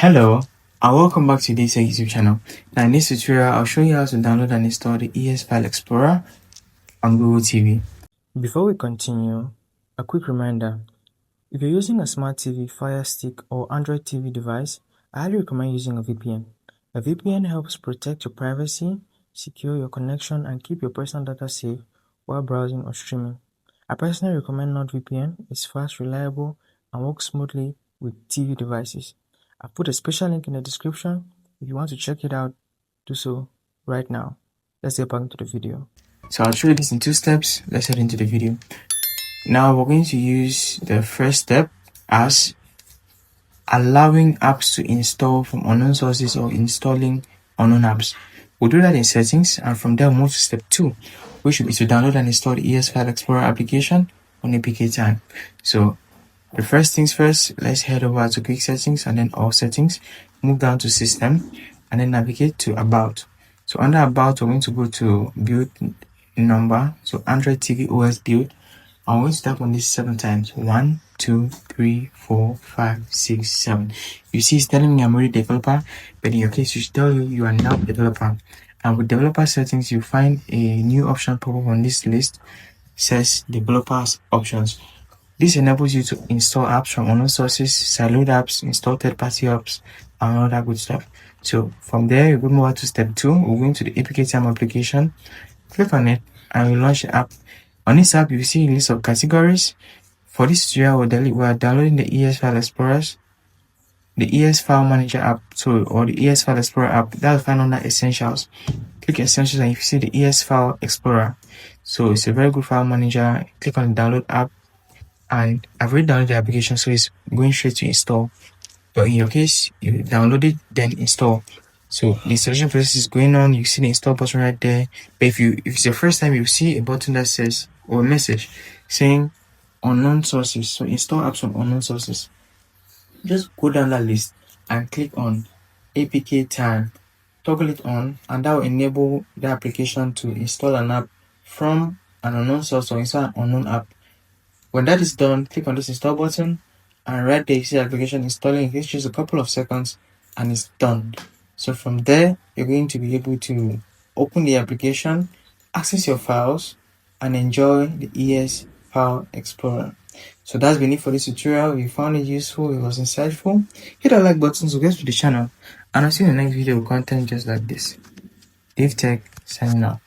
Hello and welcome back to DaveTech YouTube channel. Now in this tutorial, I'll show you how to download and install the ES File Explorer on Google TV. Before we continue, a quick reminder. If you're using a smart TV, Fire Stick or Android TV device, I highly recommend using a VPN. A VPN helps protect your privacy, secure your connection, and keep your personal data safe while browsing or streaming. I personally recommend NordVPN. It's fast, reliable, and works smoothly with TV devices. I've put a special link in the description. If you want to check it out, do so right now. Let's get back into the video. So I'll show you this in 2 steps. Let's head into the video. Now we're going to use the first step as allowing apps to install from unknown sources or installing unknown apps. We'll do that in settings, and from there we'll move to step 2, which will be to download and install the ES File Explorer application on APK time. So the first things first, let's head over to quick settings and then all settings, move down to system and then navigate to about. So under about, we're going to go to build number, so Android TV OS build. I'm going to tap on this 7 times. 1, 2, 3, 4, 5, 6, 7. You see, it's telling me I'm already a developer, but in your case, it should tell you you are now a developer. And with developer settings, you find a new option pop up on this list, says developers options. This enables you to install apps from unknown sources, sideload apps, install third-party apps, and all that good stuff. So from there, you go over to step 2. We're going to the APK time application. Click on it, and we launch the app. On this app, you see a list of categories. For this tutorial, we are downloading the ES File Explorers, the ES File Manager app, or the ES File Explorer app. That will find under Essentials. Click Essentials, and you see the ES File Explorer. So it's a very good file manager. Click on the download app. And I've already downloaded the application, so it's going straight to install. But in your case, you download it, then install. So the installation process is going on. You see the install button right there. But if it's your first time, you see a button that says, or a message saying unknown sources. So install apps from unknown sources. Just go down that list and click on APK time. Toggle it on, and that will enable the application to install an app from an unknown source or install an unknown app. When that is done, click on this install button, and right there you see the application installing. It takes a couple of seconds and it's done. So from there, you're going to be able to open the application, access your files, and enjoy the ES File Explorer. So that's been it for this tutorial. If you found it useful, it was insightful, hit that like button to get to the channel, and I'll see you in the next video with content just like this. DaveTech signing out.